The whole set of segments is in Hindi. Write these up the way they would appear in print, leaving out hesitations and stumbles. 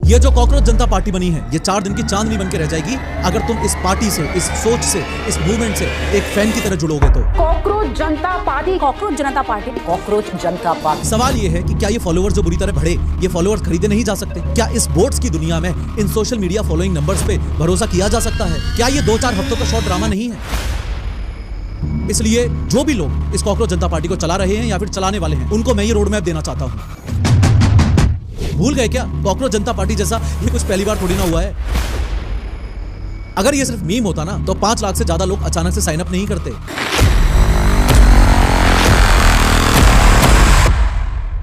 ये जो कॉकरोच जनता पार्टी बनी है, ये 4 दिन की चांदनी बन के रह जाएगी अगर तुम इस पार्टी से, इस सोच से, इस मूवमेंट से एक फैन की तरह जुड़ोगे तो। Cockroach Janta party, cockroach Janta party, cockroach Janta party. सवाल ये है कि क्या ये फॉलोअर्स जो बुरी तरह बढ़े, ये फॉलोअर्स खरीदे नहीं जा सकते? क्या इस वोट्स की दुनिया में इन सोशल मीडिया फॉलोइंग नंबर्स पे भरोसा किया जा सकता है? क्या ये 2-4 हफ्तों का शॉर्ट ड्रामा नहीं है? इसलिए जो भी लोग इस कॉकरोच जनता पार्टी को चला रहे हैं या फिर चलाने वाले हैं, उनको मैं ये रोड मैप देना चाहता हूं। भूल गए क्या, कॉकरोच जनता पार्टी जैसा ये कुछ पहली बार थोड़ी ना हुआ है। अगर ये सिर्फ मीम होता ना तो 5 लाख से ज्यादा लोग अचानक से साइन अप नहीं करते।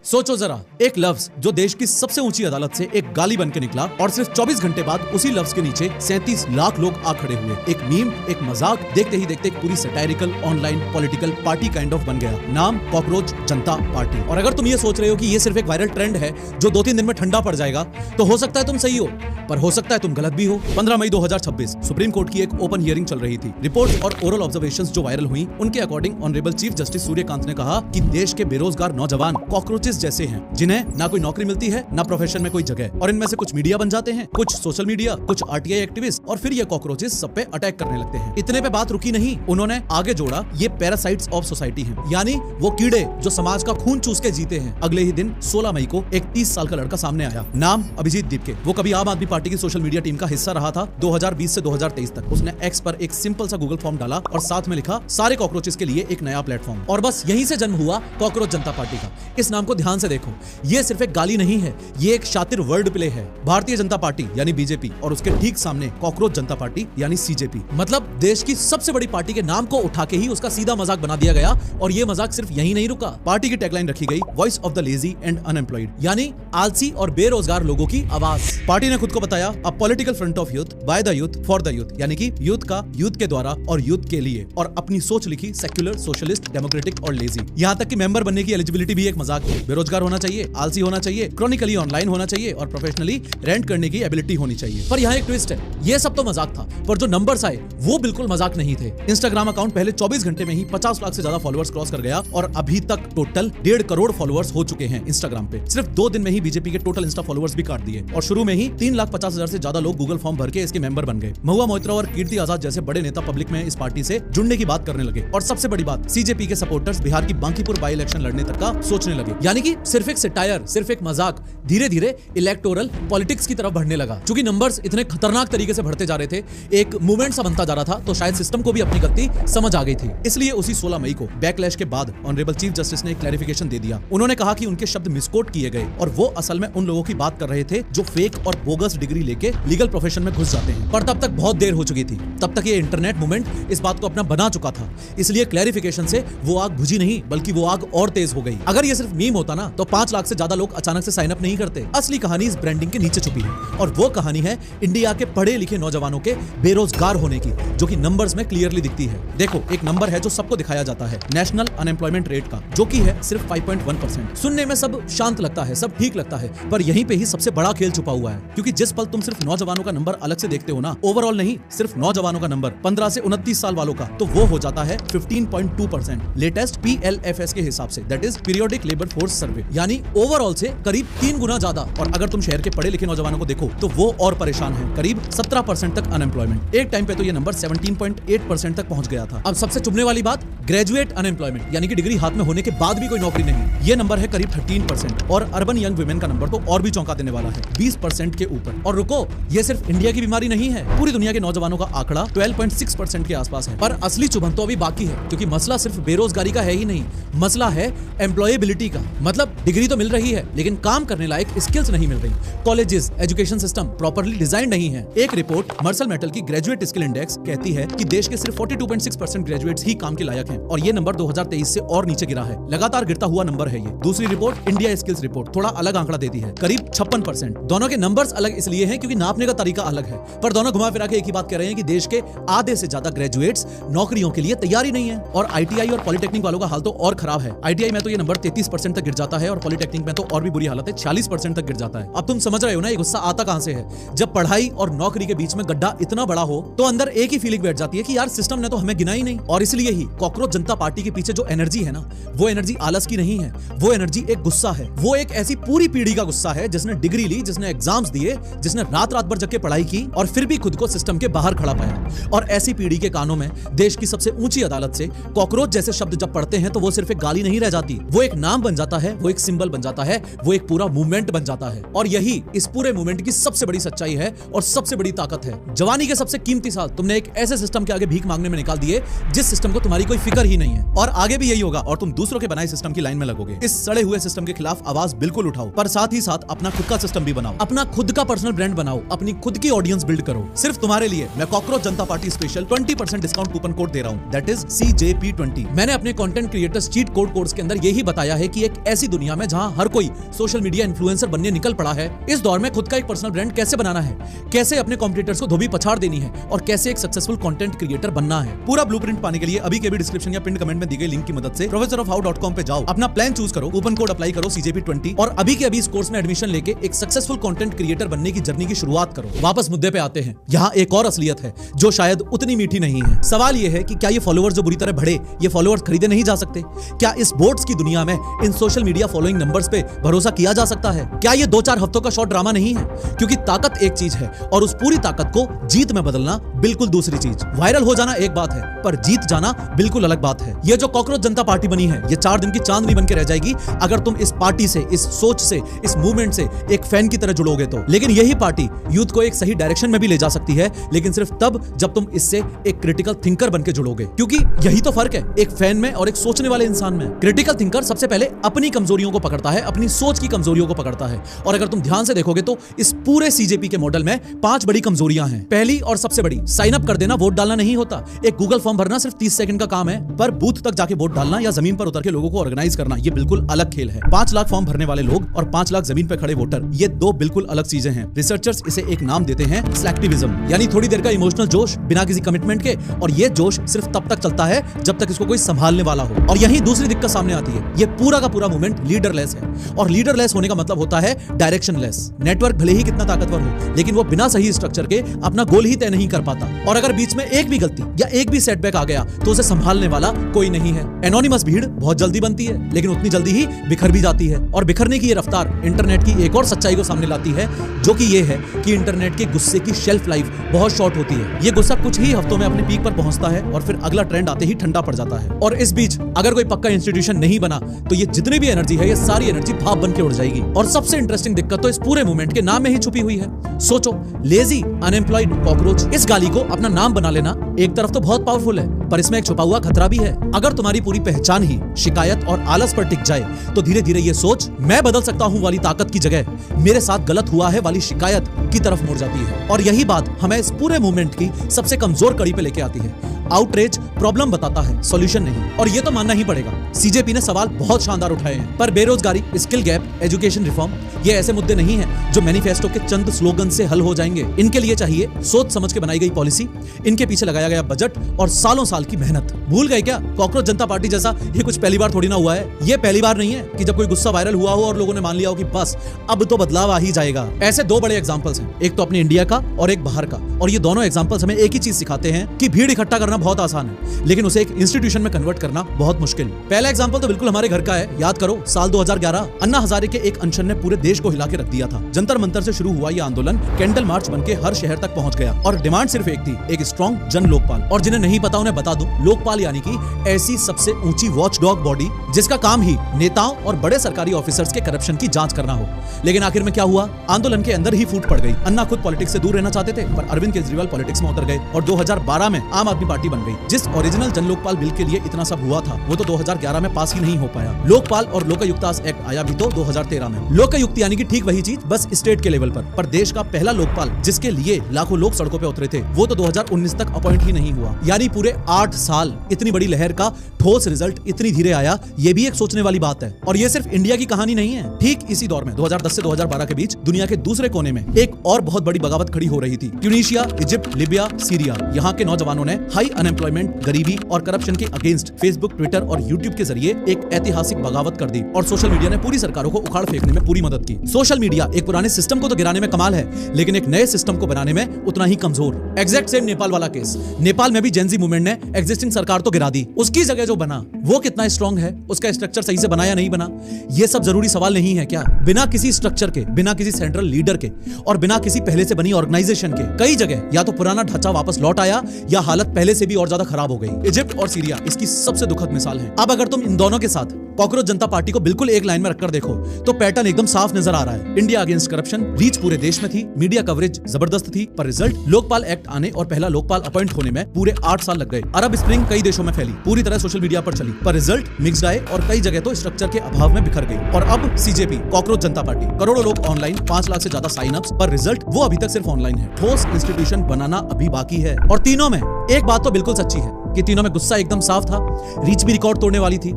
सोचो जरा, एक लफ्ज जो देश की सबसे ऊंची अदालत से एक गाली बन के निकला और सिर्फ 24 घंटे बाद उसी लफ्ज के नीचे 37 लाख लोग आ खड़े हुए। एक मीम, एक मजाक, देखते ही देखते एक पूरी satirical online political party kind of बन गया। नाम कॉकरोच जनता पार्टी। और अगर तुम ये सोच रहे हो कि ये सिर्फ एक वायरल ट्रेंड है जो 2-3 दिन में ठंडा पड़ जाएगा, तो हो सकता है तुम सही हो, पर हो सकता है तुम गलत भी हो। 15 मई 2026 सुप्रीम कोर्ट की एक ओपन हियरिंग चल रही थी। रिपोर्ट्स और ओरल ऑब्जर्वेशंस जो वायरल हुई, उनके according honourable chief justice Suryakant ने कहा कि देश के बेरोजगार नौजवान कॉकरोचेस जैसे हैं, जिन्हें ना कोई नौकरी मिलती है, ना प्रोफेशन में कोई जगह, और इनमें से कुछ मीडिया बन जाते हैं, कुछ सोशल मीडिया, कुछ आरटीआई एक्टिविस्ट, और फिर ये कॉकरोचेस सब पे अटैक करने लगते हैं। इतने पे बात रुकी नहीं, उन्होंने आगे जोड़ा ये पैरासाइट्स ऑफ सोसाइटी हैं, यानी वो कीड़े जो समाज का खून चूस के जीते हैं। अगले ही दिन 16 मई को एक 30 साल का लड़का सामने आया, नाम अभिजीत दीपके। वो कभी आम आदमी पार्टी की सोशल मीडिया टीम का हिस्सा रहा था 2020 से 2023 तक। उसने एक्स पर एक सिंपल सा गूगल फॉर्म डाला और साथ में लिखा सारे कॉकरोचेस के लिए एक नया प्लेटफॉर्म। और बस यहीं से जन्म हुआ कॉकरोच जनता पार्टी का। इस नाम को ध्यान से देखो, ये सिर्फ एक गाली नहीं है, ये एक शातिर वर्ड प्ले है। भारतीय जनता पार्टी यानी बीजेपी और उसके ठीक सामने कॉकरोच जनता पार्टी यानी सीजेपी। मतलब देश की सबसे बड़ी पार्टी के नाम को उठा के ही उसका सीधा मजाक बना दिया गया। और ये मजाक सिर्फ यहीं नहीं रुका, पार्टी की टैगलाइन रखी गई voice of the lazy and unemployed, यानी आलसी और बेरोजगार लोगों की आवाज। पार्टी ने खुद को बताया a political front of youth, by the youth, for the youth, यानी कि यूथ का यूथ के द्वारा और यूथ के लिए। और अपनी सोच लिखी सेक्युलर, सोशलिस्ट, डेमोक्रेटिक और लेजी। यहाँ तक कि मेंबर बनने की एलिजिबिलिटी भी एक मजाक है। बेरोजगार होना चाहिए, आलसी होना चाहिए, क्रॉनिकली ऑनलाइन होना चाहिए और प्रोफेशनली रेंट करने की एबिलिटी होनी चाहिए। पर यहाँ एक ट्विस्ट है, ये सब तो मजाक था, पर जो नंबर्स आए वो बिल्कुल मजाक नहीं थे। इंस्टाग्राम अकाउंट पहले 24 घंटे में ही 50 लाख से ज्यादा फॉलोअर्स क्रॉस कर गया और अभी तक टोटल 1.5 करोड़ फॉलोअर्स हो चुके हैं इंस्टाग्राम पे। सिर्फ 2 दिन में ही बीजेपी के टोटल इंस्टा फॉलोअर्स भी काट दिए और शुरू में ही 3,50,000 से ज्यादा लोग गूगल फॉर्म भर के इसके मेंबर बन गए। महुआ मोइत्रा और कीर्ति आजाद जैसे बड़े नेता पब्लिक में इस पार्टी से जुड़ने की बात करने लगे। और सबसे बड़ी बात, सीजेपी के सपोर्टर्स बिहार की बांकीपुर बाई इलेक्शन लड़ने तक का सोचने लगे। यानी कि सिर्फ एक सटायर, सिर्फ एक मजाक धीरे धीरे इलेक्टोरल पॉलिटिक्स की तरफ बढ़ने लगा। क्योंकि नंबर्स इतने खतरनाक तरीके से बढ़ते जा रहे थे, एक मूवमेंट सा बनता जा रहा था, तो शायद सिस्टम को भी अपनी गलती समझ आ गई थी। इसलिए उसी 16 मई को बैकलैश के बाद ऑनरेबल चीफ जस्टिस ने एक क्लैरिफिकेशन दे दिया। उन्होंने कहा कि उनके शब्द मिसकोट किए गए और वो असल में उन लोगों की बात कर रहे थे जो फेक और बोगस डिग्री लेके लीगल प्रोफेशन में घुस जाते हैं। पर तब तक बहुत देर हो चुकी थी, तब तक ये इंटरनेट मूवमेंट इस बात को अपना बना चुका था। इसलिए क्लैरिफिकेशन से वो आग बुझी नहीं, बल्कि वो आग और तेज हो गई। अगर ये सिर्फ मीम होता ना तो 5 लाख से ज्यादा लोग अचानक से साइन अप नहीं करते। असली कहानी इस ब्रांडिंग के नीचे छुपी है और वो कहानी है इंडिया के पढ़े लिखे नौजवानों के बेरोजगार होने की, जो कि नंबर्स में क्लियरली दिखती है। देखो, एक नंबर है जो सबको दिखाया जाता है, नेशनल अनएम्प्लॉयमेंट रेट का, जो कि है सिर्फ 5.1%। सुनने में सब शांत लगता है, सब ठीक लगता है, पर यहीं पे ही सबसे बड़ा खेल छुपा हुआ है। क्योंकि जिस पल तुम सिर्फ नौजवानों का नंबर अलग से देखते हो ना, ओवरऑल नहीं, सिर्फ नौजवानों का नंबर 15 से 29 साल वालों का, तो वो हो जाता है 15.2% लेटेस्ट PLFS के हिसाब से, that is periodic labour force survey, यानी ओवरऑल से करीब 3 गुना ज्यादा। और अगर तुम शहर के पढ़े लिखे नौजवानों को देखो तो वो और परेशान है, करीब 17% तक अनएम्प्लॉयमेंट। एक टाइम पे तो ये नंबर 17.8% तक पहुंच गया था। अब सबसे चुभने वाली बात, ग्रेजुएट अनएम्प्लॉयमेंट, यानी कि डिग्री हाथ में होने के बाद भी कोई नौकरी नहीं, ये नंबर है करीब 13%। और अर्बन यंग वुमेन का नंबर तो और भी चौंका देने वाला है, 20% के ऊपर। और रुको, ये सिर्फ इंडिया की बीमारी नहीं है, पूरी दुनिया के नौजवानों का आंकड़ा 12.6% के आसपास है। पर असली चुभन तो अभी बाकी है, क्योंकि मसला सिर्फ बेरोजगारी का है ही नहीं, मसला है एम्प्लॉयबिलिटी का। मतलब डिग्री तो मिल रही है, लेकिन काम करने लायक स्किल्स नहीं मिल रही। Colleges, education system properly design नहीं है। एक रिपोर्ट मर्सल मेटल की ग्रेजुएट स्किल इंडेक्स कहती है कि देश के सिर्फ 42.6% ग्रेजुएट्स ही काम के लायक हैं, और ये नंबर 2023 से और नीचे गिरा है। लगातार गिरता हुआ नंबर है ये। दूसरी रिपोर्ट, इंडिया स्किल्स रिपोर्ट, थोड़ा अलग आंकड़ा देती है, करीब 56%। दोनों के नंबर्स अलग इसलिए हैं क्योंकि नापने का तरीका अलग है, पर दोनों घुमा फिरा के एक ही बात कह रहे हैं कि देश के आधे से ज्यादा ग्रेजुएट्स नौकरियों के लिए तैयारी नहीं है। और आईटीआई और पॉलिटेक्निक वालों का हाल तो और खराब है। आईटीआई में तो ये नंबर 33% तक गिर जाता है और पॉलिटेक्निक में तो और भी बुरी हालत है, 40% तक गिर जाता है। अब तुम समझ रहे हो ना ये गुस्सा आता कहां से है। जब पढ़ाई और नौकरी के बीच में गड्ढा इतना बड़ा हो तो अंदर एक ही फीलिंग बैठ जाती है कि यार सिस्टम ने तो हमें गिना ही नहीं। और इसलिए ही कॉकरोच जनता पार्टी के पीछे जो एनर्जी है ना, वो एनर्जी आलस की नहीं है, वो एनर्जी एक गुस्सा है। वो एक ऐसी पूरी पीढ़ी का गुस्सा है जिसने डिग्री ली, जिसने एग्जाम्स दिए, जिसने रात रात भर जग के पढ़ाई की और फिर भी खुद को सिस्टम के बाहर खड़ा पाया। और ऐसी पीढ़ी के कानों में देश की सबसे ऊंची अदालत से कॉकरोच जैसे शब्द जब पढ़ते हैं तो वो सिर्फ एक गाली नहीं रह जाती, वो एक नाम बन जाता है, वो एक सिंबल बन जाता है, वो एक पूरा मूवमेंट बन जाता है। और यही इस पूरे मूवमेंट की सबसे बड़ी सच्चाई है और सबसे बड़ी ताकत है। जवानी के सबसे कीमती साल तुमने एक ऐसे सिस्टम के आगे भीख मांगने में निकाल दिए जिस सिस्टम को तुम्हारी कोई फिक्र ही नहीं है। और आगे भी यही होगा और तुम दूसरों के बनाए सिस्टम की लाइन में लगोगे। इस सड़े हुए सिस्टम के खिलाफ आवाज बिल्कुल उठाओ, पर साथ ही साथ अपना खुद का सिस्टम भी बनाओ, अपना खुद का पर्सनल ब्रांड बनाओ, अपनी खुद की ऑडियंस बिल्ड करो। सिर्फ तुम्हारे लिए मैं cockroach Janta party special 20% discount coupon code दे रहा हूं, दैट इज CJP20। मैंने अपने content creators cheat code course के अंदर यही बताया है कि एक ऐसी दुनिया में जहां हर कोई सोशल मीडिया इन्फ्लुएंसर बनने निकल पड़ा है, इस दौर में खुद का एक पर्सनल ब्रांड कैसे बनाना है, कैसे अपने कॉम्पिटिटर्स को धोबी पछाड़ देनी है और कैसे एक सक्सेसफुल कंटेंट क्रिएटर बनना है। पूरा ब्लूप्रिंट पाने के लिए अभी के भी डिस्क्रिप्शन या पिन कमेंट में दी गई लिंक की मदद से professorofhow.com पे जाओ, अपना प्लान चूज करो, कूपन कोड अप्लाई करो CJP20 और अभी के अभी इस कोर्स में एडमिशन लेके एक सक्सेसफुल कंटेंट क्रिएटर बनने की जर्नी की शुरुआत करो। वापस मुद्दे पे आते हैं। यहाँ एक और असलियत है जो शायद उतनी मीठी नहीं है। सवाल ये है कि क्या ये फॉलोअर्स जो बुरी तरह बढ़े, ये फॉलोअर्स खरीदे नहीं जा सकते? क्या इस बोर्ड्स की दुनिया में इन सोशल मीडिया फॉलोइंग नंबर्स पे भरोसा किया जा सकता है? क्या ये 2-4 हफ्तों का शॉर्ट ड्रामा नहीं है? क्योंकि ताकत एक चीज है और उस पूरी ताकत को जीत में बदलना बिल्कुल दूसरी चीज। वायरल हो जाना एक बात है, पर जीत जाना बिल्कुल अलग बात है। ये जो कॉकरोच जनता पार्टी बनी है, ये 4 दिन की चांदनी बन के रह जाएगी अगर तुम इस पार्टी से, इस सोच से, इस मूवमेंट से एक फैन की तरह जुड़ोगे तो। लेकिन यही पार्टी यूथ को एक सही डायरेक्शन में भी ले जा सकती है, लेकिन सिर्फ तब जब तुम इससे एक क्रिटिकल थिंकर बनके जुड़ोगे। क्योंकि यही तो फर्क है एक फैन में और एक सोचने वाले इंसान में। क्रिटिकल थिंकर सबसे पहले अपनी कमजोरियों को पकड़ता है, अपनी सोच की कमजोरियों को पकड़ता है। और अगर तुम ध्यान से देखोगे तो इस पूरे CJP के मॉडल में 5 बड़ी कमजोरियां हैं। पहली और सबसे बड़ी, साइन अप कर देना, वोट डालना नहीं होता। एक गूगल फॉर्म भरना सिर्फ 30 सेकंड का काम है, पर बूथ तक जाके वोट डालना या जमीन पर उतर के लोगों को ऑर्गेनाइज करना, ये बिल्कुल अलग खेल है। 5 लाख फॉर्म भरने वाले लोग और 5 लाख जमीन पे खड़े वोटर, ये 2 बिल्कुल अलग चीजें हैं। रिसर्चर्स इसे एक नाम देते हैं सिलेक्टिविज्म, यानी थोड़ी देर का इमोशनल जोश बिना किसी कमिटमेंट के, और ये जोश सिर्फ तब तक चलता है जब तक इसको कोई संभालने वाला हो। और यही दूसरी दिक्कत सामने आती है, ये पूरा का पूरा मूवमेंट लीडरलेस है। और लीडरलेस होने का मतलब होता है डायरेक्शनलेस। नेटवर्क भले ही कितना ताकतवर हो, लेकिन वो बिना सही स्ट्रक्चर के अपना गोल ही तय नहीं कर पाता। और अगर बीच में एक भी गलती या एक भी सेटबैक आ गया तो उसे संभालने वाला कोई नहीं है। एनोनिमस भीड़ बहुत जल्दी बनती है, लेकिन उतनी जल्दी ही बिखर भी जाती है। और बिखरने की ये रफ्तार इंटरनेट की एक और सच्चाई को सामने लाती है, जो कि ये है कि इंटरनेट के गुस्से की शेल्फ लाइफ बहुत शॉर्ट होती है। ये गुस्सा कुछ ही हफ्तों में अपने पीक पर पहुंचता है और फिर अगला ट्रेंड आते ही ठंडा पड़ जाता है। और इस बीच अगर कोई पक्का इंस्टीट्यूशन नहीं बना तो ये जितनी भी एनर्जी है, ये सारी एनर्जी भाप बन के उड़ जाएगी। और सबसे इंटरेस्टिंग दिक्कत तो इस पूरे मूवमेंट के नाम में ही छुपी हुई है। सोचो, लेजी, अनएम्प्लॉयड, कॉकरोच, इस गाली को अपना नाम बना लेना एक तरफ तो बहुत पावरफुल है, पर इसमें एक छुपा हुआ खतरा भी है। अगर तुम्हारी पूरी पहचान ही शिकायत और आलस पर टिक जाए तो धीरे धीरे ये सोच मैं बदल सकता हूं वाली ताकत की जगह मेरे साथ गलत हुआ है वाली शिकायत की तरफ मुड़ जाती है। और यही बात हमें इस पूरे मूवमेंट की सबसे कमजोर कड़ी पे लेके आती है। आउटरीच प्रॉब्लम बताता है, सॉल्यूशन नहीं। और ये तो मानना ही पड़ेगा, CJP ने सवाल बहुत शानदार उठाए हैं, पर बेरोजगारी, स्किल गैप, एजुकेशन रिफॉर्म, ये ऐसे मुद्दे नहीं हैं जो मैनिफेस्टो के चंद स्लोगन से हल हो जाएंगे। इनके लिए चाहिए सोच समझ के बनाई गई पॉलिसी, इनके पीछे लगाया गया बजट और सालों साल की मेहनत। भूल गए क्या, कॉकरोच जनता पार्टी जैसा ये कुछ पहली बार थोड़ी ना हुआ है। ये पहली बार नहीं है कि जब कोई गुस्सा वायरल हुआ हो और लोगों ने मान लिया हो कि बस अब तो बदलाव आ ही जाएगा। ऐसे 2 बड़े एग्जांपल्स हैं, एक तो अपने इंडिया का और एक बाहर का। और ये दोनों एग्जांपल्स हमें एक ही चीज सिखाते हैं कि भीड़ इकट्ठा करना बहुत आसान है, लेकिन उसे एक इंस्टीट्यूशन में कन्वर्ट करना बहुत मुश्किल। पहला एग्जांपल तो बिल्कुल हमारे घर का है। याद करो, साल 2011 अन्ना हजारे के एक अनशन ने पूरे देश को हिला के रख दिया था। जंतर मंतर से शुरू हुआ यह आंदोलन कैंडल मार्च बनके हर शहर तक पहुंच गया और डिमांड सिर्फ एक थी, एक स्ट्रॉन्ग जन लोकपाल। और जिन्हें नहीं पता उन्हें बता दूं, लोकपाल यानी कि ऐसी सबसे ऊंची वॉचडॉग बॉडी जिसका काम ही नेताओं और बड़े सरकारी ऑफिसर्स के करप्शन की जांच करना हो। लेकिन आखिर में क्या हुआ, आंदोलन के अंदर ही फूट पड़ गई। अन्ना खुद पॉलिटिक्स से दूर रहना चाहते थे, पर अरविंद केजरीवाल पॉलिटिक्स में उतर गए और 2012 में आम आदमी पार्टी बन गई। जिस ओरिजिनल जन लोकपाल बिल के लिए इतना सब हुआ था, वो तो 2011 में पास ही नहीं हो पाया। लोकपाल और लोकायुक्तास एक्ट आया भी तो 2013 में। लोकायुक्त यानी कि ठीक वही चीज, बस स्टेट के लेवल पर देश का पहला लोकपाल जिसके लिए लाखों लोग सड़कों पे उतरे थे, वो तो 2019 तक अपॉइंट ही नहीं हुआ। यानी पूरे 8 साल इतनी बड़ी लहर का ठोस रिजल्ट इतनी धीरे आया, ये भी एक सोचने वाली बात है। और ये सिर्फ इंडिया की कहानी नहीं है। ठीक इसी दौर में 2010 से 2012 के बीच दुनिया के दूसरे कोने में एक और बहुत बड़ी बगावत खड़ी हो रही थी। ट्यूनीशिया, इजिप्ट, लीबिया, सीरिया, यहाँ के नौजवानों ने हाई अनएम्प्लॉयमेंट, गरीबी और करप्शन के अगेंस्ट फेसबुक, ट्विटर और यूट्यूब के जरिए एक ऐतिहासिक बगावत कर दी और सोशल मीडिया ने पूरी सरकारों को उखाड़ फेंकने में पूरी मदद की। सोशल मीडिया एक पुराने सिस्टम को तो गिराने में कमाल है, लेकिन एक नए सिस्टम को बनाने में उतना ही कमजोर। एग्जैक्ट सेम नेपाल वाला केस। नेपाल में भी जेनजी मूवमेंट ने एग्जिस्टिंग सरकार तो गिरा दी, उसकी जगह जो बना वो कितना स्ट्रांग है, उसका स्ट्रक्चर सही से बना या नहीं बना, ये सब जरूरी सवाल नहीं है क्या? बिना किसी स्ट्रक्चर के, बिना किसी सेंट्रल लीडर के और बिना किसी पहले से बनी ऑर्गेनाइजेशन के कई जगह या तो पुराना ढांचा वापस लौट आया या हालत पहले से भी और ज्यादा खराब हो गई। इजिप्ट और सीरिया इसकी सबसे दुखद मिसाल है। अब अगर तुम इन दोनों के साथ कॉकरोच जनता पार्टी को बिल्कुल एक लाइन में रखकर देखो तो पैटर्न एकदम साफ नजर आ रहा है। इंडिया अगेंस्ट करप्शन, रीच पूरे देश में थी, मीडिया कवरेज जबरदस्त थी, पर रिजल्ट लोकपाल एक्ट आने और पहला लोकपाल अपॉइंट होने में पूरे 8 साल लग गए। अरब स्प्रिंग कई देशों में फैली, पूरी तरह सोशल मीडिया पर चली, पर रिजल्ट मिक्स्ड आए और कई जगह तो स्ट्रक्चर के अभाव में बिखर गई। और अब सीजेपी, कॉकरोच जनता पार्टी, करोड़ों लोग ऑनलाइन, 5 लाख से ज्यादा साइन अप्स, पर रिजल्ट वो अभी तक सिर्फ ऑनलाइन है। ठोस इंस्टीट्यूशन बनाना अभी बाकी है। और तीनों में एक बात तो बिल्कुल सच्ची है कि तीनों में गुस्सा एकदम साफ था, रीच भी रिकॉर्ड तोड़ने वाली थी,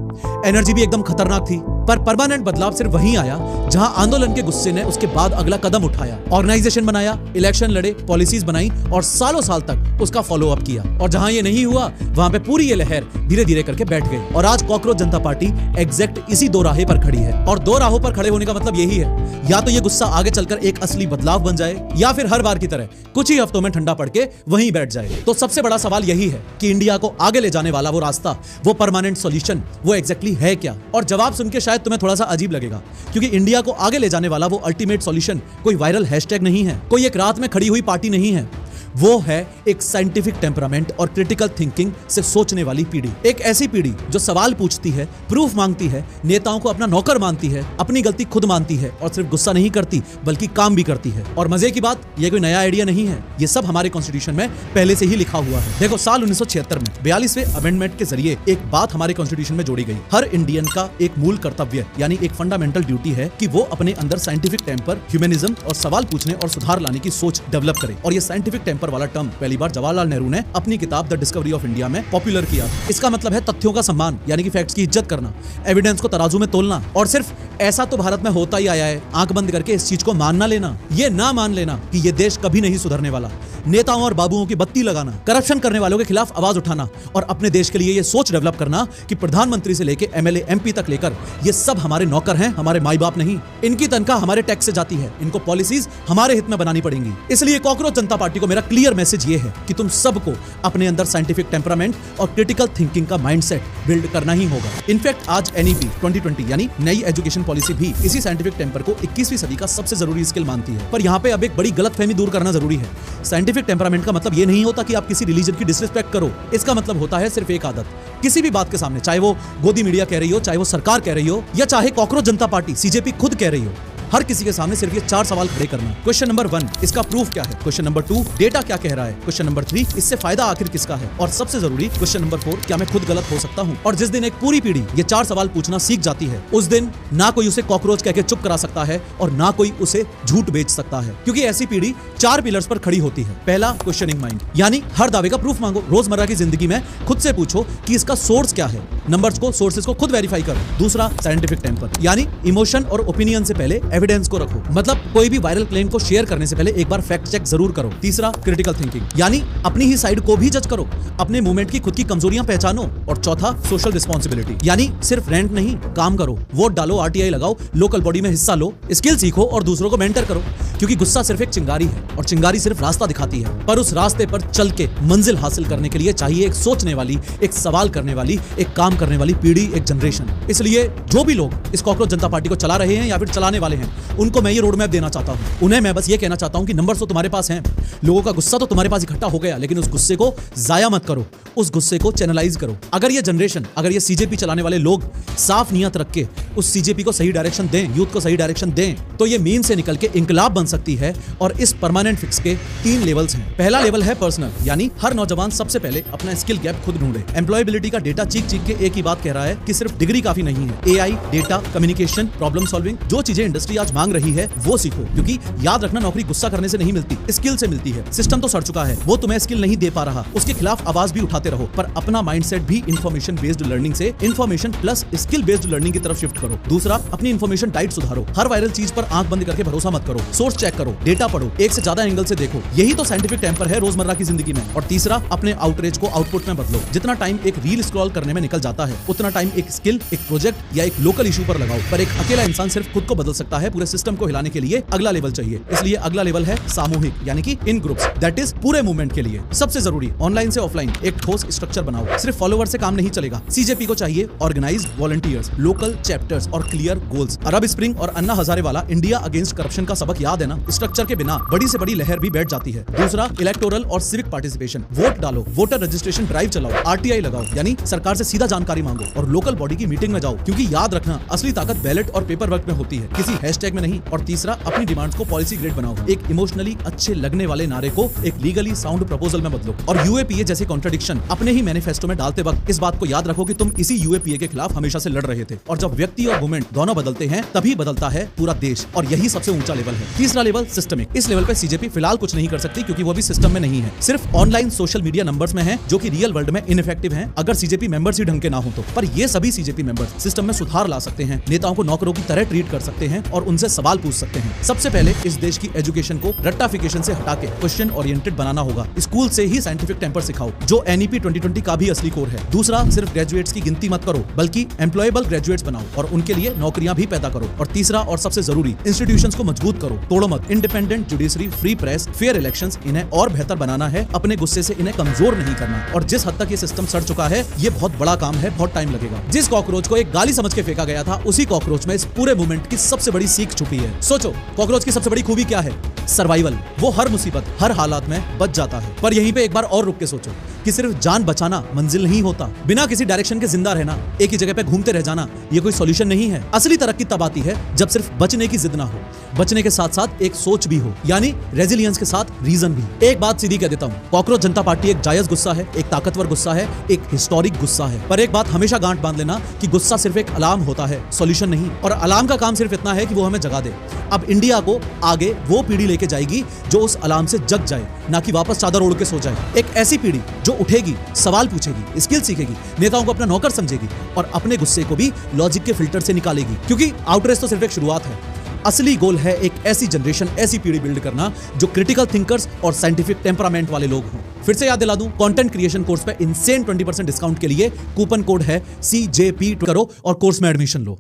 एनर्जी भी एकदम खतरनाक थी, पर परमानेंट बदलाव सिर्फ वहीं आया जहां आंदोलन के गुस्से ने उसके बाद अगला कदम उठाया, ऑर्गेनाइजेशन बनाया, इलेक्शन लड़े, पॉलिसीज बनाई और सालों साल तक उसका फॉलो अप किया। और जहां ये नहीं हुआ वहां पे पूरी ये लहर धीरे धीरे करके बैठ गई। और आज कॉकरोच जनता पार्टी एग्जैक्ट इसी दो राहे पर खड़ी है। और दो राहों पर खड़े होने का मतलब यही है, या तो ये गुस्सा आगे चलकर एक असली बदलाव बन जाए या फिर हर बार की तरह कुछ ही हफ्तों में ठंडा पड़ के वहीं बैठ जाए। तो सबसे बड़ा सवाल यही है कि इंडिया को आगे ले जाने वाला वो रास्ता, वो परमानेंट सॉल्यूशन, वो एग्जैक्टली है क्या? और जवाब सुन के शायद तुम्हें थोड़ा सा अजीब लगेगा, क्योंकि इंडिया को आगे ले जाने वाला वो अल्टीमेट सॉल्यूशन कोई वायरल हैशटैग नहीं है, कोई एक रात में खड़ी हुई पार्टी नहीं है। वो है एक साइंटिफिक टेम्परामेंट और क्रिटिकल थिंकिंग से सोचने वाली पीढ़ी। एक ऐसी पीढ़ी जो सवाल पूछती है, प्रूफ मांगती है, नेताओं को अपना नौकर मानती है, अपनी गलती खुद मानती है और सिर्फ गुस्सा नहीं करती बल्कि काम भी करती है। और मजे की बात, ये कोई नया आइडिया नहीं है, ये सब हमारे कॉन्स्टिट्यूशन में पहले से ही लिखा हुआ है। देखो, साल 1976 में 42वें अमेंडमेंट के जरिए एक बात हमारे कॉन्स्टिट्यूशन में जोड़ी गई। हर इंडियन का एक मूल कर्तव्य यानी एक फंडामेंटल ड्यूटी है कि वो अपने अंदर साइंटिफिक टेम्पर, ह्यूमनिज्म और सवाल पूछने और सुधार लाने की सोच डेवलप करे। और ये साइंटिफिक टेम्पर वाला टर्म पहली बार जवाहरलाल नेहरू ने अपनी किताब द डिस्कवरी ऑफ इंडिया में पॉपुलर किया। इसका मतलब है तथ्यों का सम्मान, यानी कि फैक्ट्स की इज्जत करना, एविडेंस को तराजू में तोलना। और सिर्फ ऐसा तो भारत में होता ही आया है, आंख बंद करके इस चीज को मान ना लेना, ये ना मान लेना कि ये देश कभी नहीं सुधरने वाला, नेताओं और बाबुओं की बत्ती लगाना, करप्शन करने वालों के खिलाफ आवाज उठाना और अपने देश के लिए ये सोच डेवलप करना कि प्रधानमंत्री से लेकर एमएलए एमपी तक लेकर ये सब हमारे नौकर हैं, हमारे माई बाप नहीं। इनकी तनख्वाह हमारे टैक्स से जाती है, इनको पॉलिसीज हमारे हित में बनानी पड़ेंगी। इसलिए कॉकरोच जनता पार्टी को मेरा क्लियर मैसेज ये है कि तुम सबको अपने अंदर साइंटिफिक टेम्परामेंट और क्रिटिकल थिंकिंग का माइंडसेट बिल्ड करना ही होगा। इनफैक्ट आज एनईपी 2020 यानी नई एजुकेशन पॉलिसी भी इसी साइंटिफिक टेम्पर को 21वीं सदी का सबसे जरूरी स्किल मानती है। पर यहाँ पे अब एक बड़ी गलतफहमी दूर करना जरूरी है। साइंटिफिक टेम्परामेंट का मतलब ये नहीं होता कि आप किसी रिलीजन की डिसरिस्पेक्ट करो। इसका मतलब होता है सिर्फ एक आदत, किसी भी बात के सामने, चाहे वो गोदी मीडिया कह रही हो, चाहे वो सरकार कह रही हो या चाहे कॉकरोच जनता पार्टी सीजेपी खुद कह रही हो, हर किसी के सामने सिर्फ ये 4 सवाल खड़े करना। क्वेश्चन नंबर 1, इसका प्रूफ क्या है? क्वेश्चन नंबर 2, डेटा क्या कह रहा है? क्वेश्चन नंबर 3, इससे फायदा आखिर किसका है? और सबसे जरूरी क्वेश्चन नंबर 4, क्या मैं खुद गलत हो सकता हूँ? और जिस दिन एक पूरी पीढ़ी ये 4 सवाल पूछना सीख जाती है, उस दिन ना कोई उसे कॉकरोच कह के चुप करा सकता है और ना कोई उसे झूठ बेच सकता है, क्योंकि ऐसी पीढ़ी 4 पिलर्स पर खड़ी होती है। पहला, क्वेश्चनिंग माइंड, यानी हर दावे का प्रूफ मांगो। रोजमर्रा की जिंदगी में खुद से पूछो कि इसका सोर्स क्या है, नंबर्स को, सोर्सेज को खुद वेरीफाई करो। दूसरा, साइंटिफिक टेम्पर, यानी इमोशन और ओपिनियन से पहले एविडेंस को रखो, मतलब कोई भी वायरल क्लेम को शेयर करने से पहले एक बार फैक्ट चेक जरूर करो। तीसरा, क्रिटिकल थिंकिंग, यानी अपनी ही साइड को भी जज करो, अपने मूवमेंट की खुद की कमजोरियां पहचानो। और चौथा, सोशल रिस्पॉन्सिबिलिटी, यानी सिर्फ रेंट नहीं, काम करो, वोट डालो, आरटीआई लगाओ, लोकल बॉडी में हिस्सा लो, स्किल सीखो और दूसरों को मेंटर करो। क्योंकि गुस्सा सिर्फ एक चिंगारी है और चिंगारी सिर्फ रास्ता दिखाती है, पर उस रास्ते पर चल के मंजिल हासिल करने के लिए चाहिए एक सोचने वाली, एक सवाल करने वाली, एक काम करने वाली पीढ़ी, एक जनरेशन। इसलिए जो भी लोग इस कॉकरोच जनता पार्टी को चला रहे हैं या फिर चलाने वाले हैं, उनको मैं ये रोड मैप देना चाहता हूं। उन्हें मैं बस ये कहना चाहता हूं कि नंबर्स तो तुम्हारे पास हैं, लोगों का गुस्सा तो तुम्हारे पास इकट्ठा हो गया, लेकिन उस गुस्से को जाया मत करो, उस गुस्से को चैनलाइज करो। अगर ये जनरेशन, अगर ये सीजेपी चलाने वाले लोग साफ नियत रख के उस सीजेपी को सही डायरेक्शन दें, यूथ को सही डायरेक्शन दें, तो ये मीम से निकल के इंकलाब बन सकती है। और इस परमानेंट फिक्स के 3 लेवल्स हैं। पहला लेवल है पर्सनल, यानी हर नौजवान सबसे पहले अपना स्किल गैप खुद ढूंढे, एम्प्लॉयबिलिटी का डेटा चीख चीख के एक ही बात कह रहा है कि सिर्फ डिग्री काफी नहीं है। AI, data, communication, problem solving, जो चीजें इंडस्ट्री आज मांग रही है वो सीखो, क्योंकि याद रखना नौकरी गुस्सा करने से नहीं मिलती, स्किल से मिलती है। सिस्टम तो सड़ चुका है, वो तुम्हें स्किल नहीं दे पा रहा, उसके खिलाफ आवाज भी उठाते रहो, पर अपना माइंडसेट भी इन्फॉर्मेशन बेस्ड लर्निंग से information plus skill based learning की तरफ शिफ्ट करो। दूसरा, अपनी इन्फॉर्मेशन डाइट सुधारो। हर वायरल चीज पर आंख बंद करके भरोसा मत करो, सोर्स चेक करो, डेटा पढ़ो, एक से ज्यादा एंगल से देखो। यही तो साइंटिफिक टेम्पर है रोजमर्रा की जिंदगी में। और तीसरा, अपने आउटरीच को आउटपुट में बदलो। जितना टाइम एक रील स्क्रॉल करने में निकल जाता है, उतना टाइम एक स्किल, एक प्रोजेक्ट या एक लोकल इशू पर लगाओ। पर एक अकेला इंसान सिर्फ खुद को बदल सकता है, पूरे सिस्टम को हिलाने के लिए अगला लेवल चाहिए। इसलिए अगला लेवल है सामूहिक, यानी कि इन ग्रुप्स, दैट इज पूरे मूवमेंट के लिए। सबसे जरूरी, ऑनलाइन से ऑफलाइन एक ठोस स्ट्रक्चर बनाओ। सिर्फ फॉलोवर से काम नहीं चलेगा। सीजेपी को चाहिए ऑर्गेनाइज्ड वॉलंटियर्स, लोकल चैप्टर्स और क्लियर गोल्स। अरब स्प्रिंग और अन्ना हजारे वाला इंडिया अगेंस्ट करप्शन का सबक याद है ना? स्ट्रक्चर के बिना बड़ी से बड़ी लहर भी बैठ जाती है। दूसरा, इलेक्टोरल और सिविक पार्टिसिपेशन, वोट डालो, वोटर रजिस्ट्रेशन ड्राइव चलाओ, आरटीआई लगाओ, यानी सरकार से सीधा जानकारी मांगो, और लोकल बॉडी की मीटिंग में जाओ, क्योंकि याद रखना असली ताकत बैलेट और पेपर वर्क में होती है, किसी हैशटैग में नहीं। और तीसरा, अपनी डिमांड्स को पॉलिसी ग्रेड बनाओ। एक इमोशनली अच्छे लगने वाले नारे को एक लीगली साउंड प्रपोजल में बदलो। और यूएपीए जैसे कॉन्ट्रडिक्शन अपने ही मैनिफेस्टो में डालते वक्त इस बात को याद रखो कि तुम इसी यूएपीए के खिलाफ हमेशा से लड़ रहे थे। और जब व्यक्ति और मूवमेंट दोनों बदलते हैं, तभी बदलता है पूरा देश, और यही सबसे ऊंचा लेवल है। तीसरा लेवल सिस्टमिक। इस लेवल पे सीजेपी फिलहाल कुछ नहीं कर सकती, क्योंकि वो भी सिस्टम में नहीं है, सिर्फ ऑनलाइन सोशल मीडिया नंबर्स में है, जो कि रियल वर्ल्ड में इनइफेक्टिव हैं अगर सीजेपी मेंबर्स ही ढंग के ना हो तो। पर ये सभी सीजेपी मेंबर्स सिस्टम में सुधार ला सकते हैं, नेताओं को नौकरों की तरह ट्रीट कर सकते हैं और उनसे सवाल पूछ सकते हैं। सबसे पहले इस देश की एजुकेशन को रट्टाफिकेशन से हटा के क्वेश्चन ओरिएंटेड बनाना होगा। स्कूल से ही साइंटिफिक टेम्पर सिखाओ, जो एनईपी 2020 का भी असली कोर है। दूसरा, सिर्फ ग्रेजुएट्स की गिनती मत करो, बल्कि एम्प्लॉयबल ग्रेजुएट्स बनाओ और उनके लिए नौकरियां भी पैदा करो। और तीसरा और सबसे जरूरी, इंस्टीट्यूशंस को मजबूत करो, तोड़ो मत। Independent judiciary, free press, fair elections, इन्हें और बेहतर बनाना है, अपने गुस्से से इन्हें कमजोर नहीं करना। और जिस हद तक ये सिस्टम सड़ चुका है, ये बहुत बड़ा काम है, बहुत टाइम लगेगा। जिस कॉकरोच को एक गाली समझ के फेंका गया था, उसी कॉकरोच में इस पूरे मूवमेंट की सबसे बड़ी सीख छुपी है। सोचो, कॉकरोच की सबसे बड़ी खूबी क्या है? सर्वाइवल। वो हर मुसीबत, हर हालात में बच जाता है। पर यहीं पे एक बार और रुक के सोचो कि सिर्फ जान बचाना मंजिल नहीं होता। बिना किसी डायरेक्शन के जिंदा रहना, एक ही जगह पे घूमते रह जाना, ये कोई सॉल्यूशन नहीं है। असली तरक्की तब आती है जब सिर्फ बचने की जिद ना हो, बचने के साथ साथ एक सोच भी हो, यानी रेजिलियंस के साथ रीजन भी। एक बात सीधी कह देता हूँ, कॉकरोच जनता पार्टी एक जायज गुस्सा है, एक ताकतवर गुस्सा है, एक हिस्टोरिक गुस्सा है। पर एक बात हमेशा गांठ बांध लेना कि गुस्सा सिर्फ एक अलार्म होता है, सॉल्यूशन नहीं। और अलार्म का काम सिर्फ इतना है कि वो हमें जगा दे। अब इंडिया को आगे वो पीढ़ी लेके जाएगी जो उस अलार्म से जग जाए, ना कि वापस चादर ओढ़ के सो जाए। एक ऐसी पीढ़ी जो उठेगी, सवाल पूछेगी, स्किल सीखेगी, नेताओं को अपना नौकर समझेगी और अपने गुस्से को भी लॉजिक के फिल्टर से निकालेगी। क्योंकि आउटरेस तो सिर्फ एक शुरुआत है, असली गोल है एक ऐसी जनरेशन, ऐसी पीढ़ी बिल्ड करना जो क्रिटिकल थिंकर्स और साइंटिफिक टेम्परामेंट वाले लोग हों। फिर से याद दिला दूं, कंटेंट क्रिएशन कोर्स पे इनसेन 20% डिस्काउंट के लिए कूपन कोड है CJP, करो और कोर्स में एडमिशन लो।